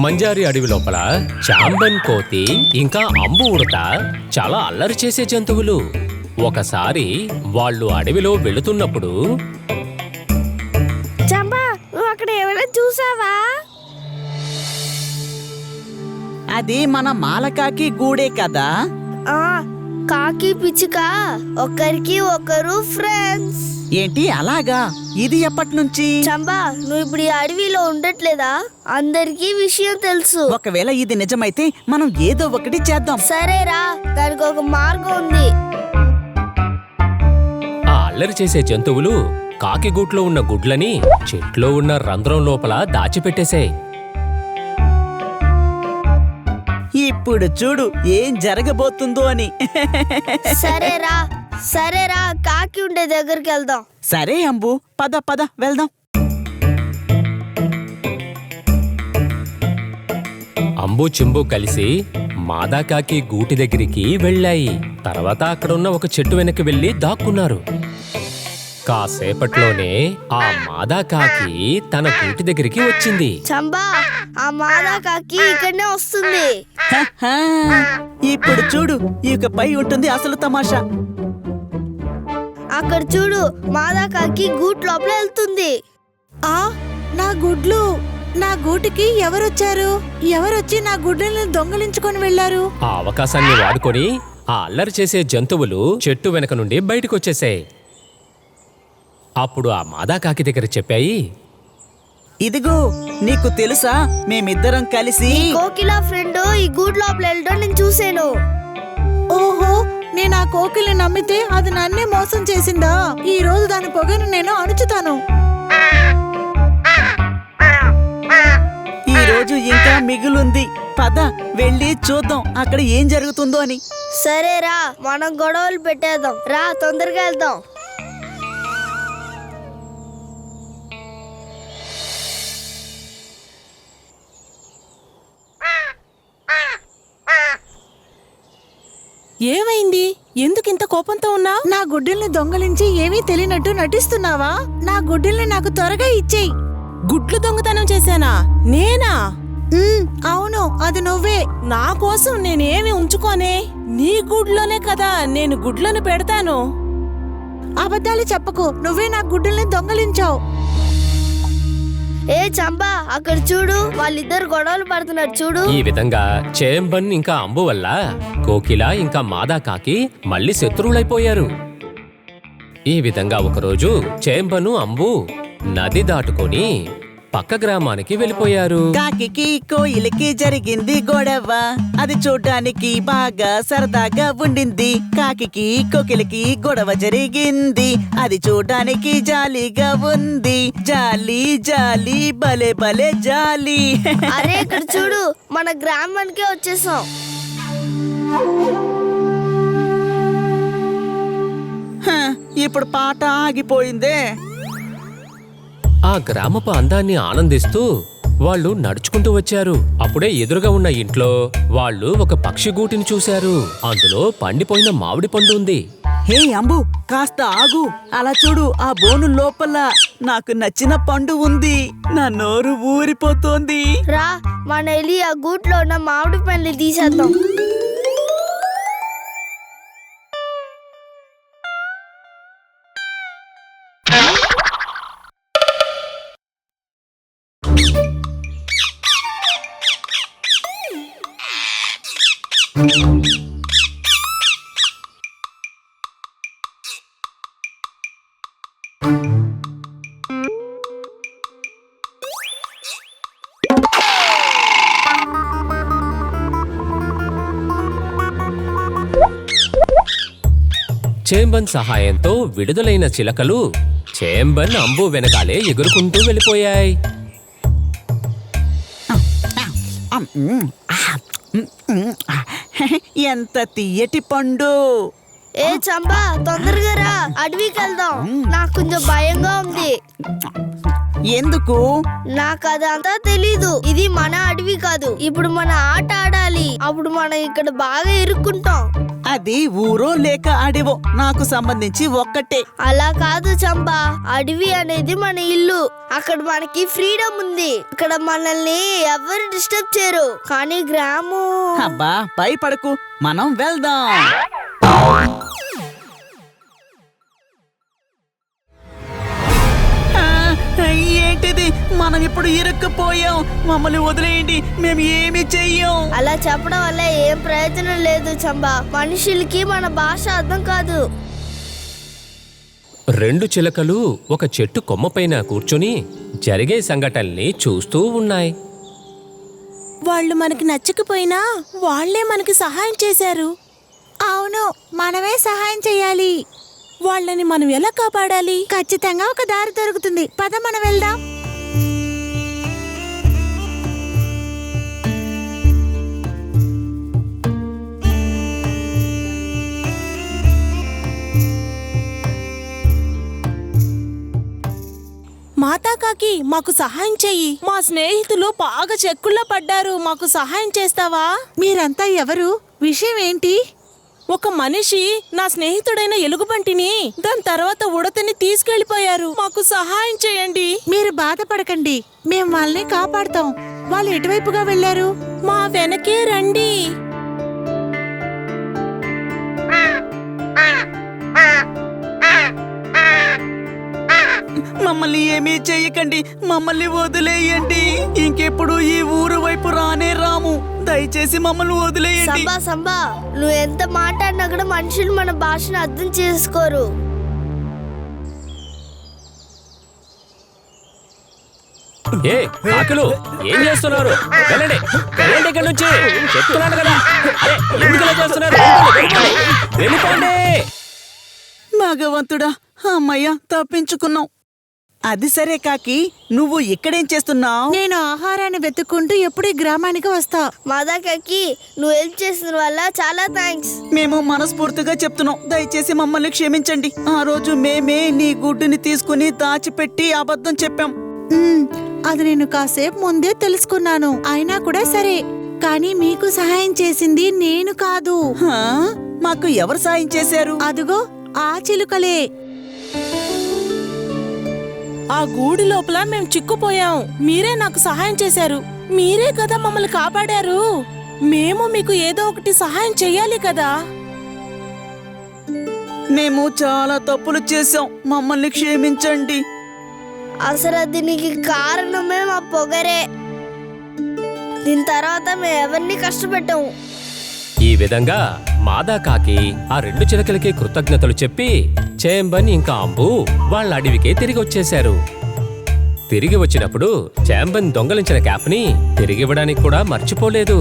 మంజారి అడవి లోపల చాంబన్ కోతి ఇంకా అంబు ఉడత చాలా అల్లరి చేసే జంతువులు. ఒకసారి వాళ్ళు అడవిలో వెళుతున్నప్పుడు చంపా, నువ్వు అక్కడ ఏమైనా చూసావా? అది మన మాలకాకి గూడే కదా. ఆ, కాకి పిచ్చుక ఒకరికి ఒకరు ఫ్రెండ్స్. ఏంటి అలాగా? ఇది ఎప్పటి నుంచి? చంపా, నువ్వు ఇప్పుడు ఈ అడవిలో ఉండట్లేదా? అందరికీ విషయం తెలుసు. ఒకవేళ ఇది నిజమైతే మనం ఏదో ఒకటి చేద్దాం. సరేరా, దానికి ఒక మార్గం ఉంది. ఆ అల్లరి చేసే జంతువులు కాకి గూట్లో ఉన్న గుడ్లని చెట్లో ఉన్న రంధ్రం లోపల దాచిపెట్టేశాయి. ఇప్పుడు చూడు ఏం జరగబోతుందో అని. సరేరా సరేరా, కాకి ఉండే దగ్గరికి వెళ్దాం. సరే అంబు, పద పద వెళ్దాం. అంబు చింబు కలిసి మాదాకాకి గూటి దగ్గరికి వెళ్ళాయి. తర్వాత అక్కడున్న ఒక చెట్టు వెనక్కి వెళ్లి దాక్కున్నారు. కాసేపట్లోనే ఆ మాదాకాకి తన గూటి దగ్గరికి వచ్చింది. చంపా, ఆ మాదా కాకి ఇక్కడనే వస్తుంది. హహా, ఇప్పుడు చూడు ఇకపై ఉంటుంది అసలు తమాషా. అక్కడ చూడు, మాదా కాకి గూట్ లోపల వెళ్తుంది. నా గుడ్లు! నా గూటికి ఎవరొచ్చారు? ఎవరొచ్చి నా గుడ్లని దొంగలించుకొని వెళ్లారు? ఆ అవకాశాన్ని వాడుకొని ఆ అల్లరి చేసే జంతువులు చెట్టు వెనక నుండి బయటకొచ్చేశాయి. అప్పుడు ఆ మాదాకాకి దగ్గర చెప్పాయి, ఇదిగో నీకు తెలుసా, మేమిద్దరం కలిసి కోకిలా ఫ్రెండ్ ఈ గూట్ లోపల వెళ్ళడం నేను చూసాను. ఓహో, నేను ఆ కోకిల్ని నమ్మితే అది నన్నే మోసం చేసిందా? ఈ రోజు దాని పొగను నేను అణుచుతాను. ఈ రోజు ఇంకా మిగులుంది. పద వెళ్ళి చూద్దాం అక్కడ ఏం జరుగుతుందో అని. సరేరా, మనం గొడవలు పెట్టేద్దాం. రా, తొందరగా వెళ్దాం. ఏమైంది? ఎందుకింత కోపంతో ఉన్నావు? నా గుడ్డల్ని దొంగలించి ఏమీ తెలియనట్టు నటిస్తున్నావా? నా గుడ్డల్ని నాకు త్వరగా ఇచ్చేయి. గుడ్లు దొంగతనం చేశానా? నేనా? అవును, అది నువ్వే. నా కోసం నేనేమి ఉంచుకోనే? నీ గుడ్లోనే కదా నేను గుడ్లను పెడతాను. అబద్ధాలు చెప్పకు, నువ్వే నా గుడ్డల్ని దొంగలించావు. ఏ చంపా, అక్కడ చూడు, వాళ్ళిద్దరు గొడవలు పడుతున్నారు చూడు. ఈ విధంగా చేంబన్ ఇంకా అంబు వల్ల కోకిల ఇంకా మాదాకాకి మళ్ళీ శత్రువులైపోయారు. ఈ విధంగా ఒకరోజు చేంబను అంబు నది దాటుకొని పక్క గ్రామానికి వెళ్ళిపోయారు. కాకికి కోయిలకి జరిగింది గొడవ. అది చూడ్డానికి బాగా సరదాగా ఉండింది. కాకికి కోకిలకి గొడవ జరిగింది. అది చూడ్డానికి జాలీగా ఉంది. జాలీ జాలీ భలే భలే జాలీ. అరే, ఇక్కడ చూడు, మన గ్రామానికే వచ్చేసాం. హ, ఇప్పుడు పాట ఆగిపోయిందే. ఆ గ్రామపు అందాన్ని ఆనందిస్తూ వాళ్ళు నడుచుకుంటూ వచ్చారు. అప్పుడే ఎదురుగా ఉన్న ఇంట్లో వాళ్ళు ఒక పక్షి గూటిని చూశారు. అందులో పండిపోయిన మామిడి పండు ఉంది. హే అంబు, కాస్త ఆగు. అలా చూడు, ఆ బోను లోపల నాకు నచ్చిన పండు ఉంది. నా నోరు ఊరిపోతోంది. రా, మన వెళ్ళి ఆ గూట్లో ఉన్న మామిడి పండ్లు తీసేద్దాం. చేంబన్ సహాయంతో విడుదలైన చిలకలు చేంబన్ అంబు వెనకాలే ఎగురుకుంటూ వెళ్ళిపోయాయి. ఎంత తీయటి పండు. ఏ చంపా, తొందరగా రా, అడవికి వెళ్దాం. నాకు కొంచెం భయంగా ఉంది. ఎందుకు? నాకు అదంతా తెలీదు. ఇది మన అడవి కాదు. ఇప్పుడు మన ఆట ఆడాలి. అప్పుడు మనం ఇక్కడ బాగా ఇరుక్కుంటాం. అది ఊరో లేక అడివో నాకు సంబంధించి ఒక్కటే. అలా కాదు చంబా, అడవి అనేది మన ఇల్లు. అక్కడ మనకి ఫ్రీడమ్ ఉంది. ఇక్కడ మనల్ని ఎవరు డిస్టర్బ్ చేయరు. కానీ గ్రామం అబ్బా భయపడకు, మనం వెళ్దాం. ఏంటిది, మనం ఇప్పుడు ఇరుక్కుపోయాం. మమ్మల్ని వదిలేయండి, మేము ఏమి చెయ్యం. అలా చెప్పడం వల్ల ఏం ప్రయోజనం లేదు చంబా. మనుషులకి మన భాష అర్థం కాదు. రెండు చిలకలు ఒక చెట్టు కొమ్మపైన కూర్చుని జరిగే సంఘటనల్ని చూస్తూ ఉన్నాయి. వాళ్ళు మనకి నచ్చకపోయినా వాళ్లే మనకి సహాయం చేశారు. అవును, మనమే సహాయం చెయ్యాలి. వాళ్ళని మనం ఎలా కాపాడాలి? ఖచ్చితంగా ఒక దారి దొరుకుతుంది. పద మనం వెళ్దాం. మాతా కాకి, మాకు సహాయం చెయ్యి. మా స్నేహితులు బాగా చెక్కుల్లో పడ్డారు. మాకు సహాయం చేస్తావా? మీరంతా ఎవరు? విషయం ఏంటి? ఒక మనిషి నా స్నేహితుడైన ఎలుగుబంటిని, దాని తర్వాత ఉడతని తీసుకెళ్లిపోయారు. మాకు సహాయం చేయండి. మీరు బాధపడకండి, మేము వాళ్ళని కాపాడుతాం. వాళ్ళు ఎటువైపుగా వెళ్లారు? మా వెనకే రండి. మమ్మల్ని ఏమీ చెయ్యకండి, మమ్మల్ని వదిలేయండి. ఇంకెప్పుడు ఈ ఊరు వైపు రానే రాము. దయచేసి మమ్మల్ని వదిలేయండి. సంబా సంబా, నువ్వు ఎంత మాట్లాడినా కూడా మనుషులు మన భాషను అర్థం చేసుకోరు. ఏ కాకులు, ఏం చేస్తున్నారు? వెళ్ళండి, వెళ్ళండి ఇక్కడి నుంచి. చెప్తున్నాను కదా. అరే, ఎందుకు ఇలా చేస్తున్నారు? వెళ్ళిపోండి, వెళ్ళిపోండి. భగవంతుడా, అమ్మయ్య తప్పించుకున్నాం. అది సరే కాకి, నువ్వు ఇక్కడేం చేస్తున్నావు? నేను ఆహారాన్ని వెతుక్కుంటూ ఎప్పుడు ఈ గ్రామానికి వస్తా. మాదాకకి నువ్వు హెల్ప్ చేసిన వల్ల చాలా థ్యాంక్స్. మేము మనస్ఫూర్తిగా చెప్తున్నాం, దయచేసి మమ్మల్ని క్షమించండి. ఆ రోజు మేమే నీ గుడ్డుని తీసుకుని దాచిపెట్టి అబద్ధం చెప్పాం. అది నేను కాసేపు ముందే తెలుసుకున్నాను. అయినా కూడా సరే, కానీ మీకు సహాయం చేసింది నేను కాదు. హా? మాకు ఎవరు సాయం చేశారు? అదుగో ఆ చిలుకలే. ఆ గూడు లోపల మేము చిక్కుపోయాం. మీరే నాకు సహాయం చేశారు. మీరే కదా మమ్మల్ని కాపాడారు. మేము మీకు ఏదో ఒకటి సహాయం చెయ్యాలి కదా. మేము చాలా తప్పులు చేశాం, మమ్మల్ని క్షమించండి. అసలు దీనికి కారణమే మా పొగరే. దీని తర్వాత మేము ఎవరిని కష్టపెట్టాము. ఈ విధంగా మాదా కాకి ఆ రెండు చిలకలకి కృతజ్ఞతలు చెప్పి చేంబన్ ఇంకా అంబు వాళ్ళ అడవికే తిరిగి వచ్చేశారు. తిరిగి వచ్చినప్పుడు చేంబన్ దొంగలించిన క్యాప్ని తిరిగివ్వడానికి కూడా మర్చిపోలేదు.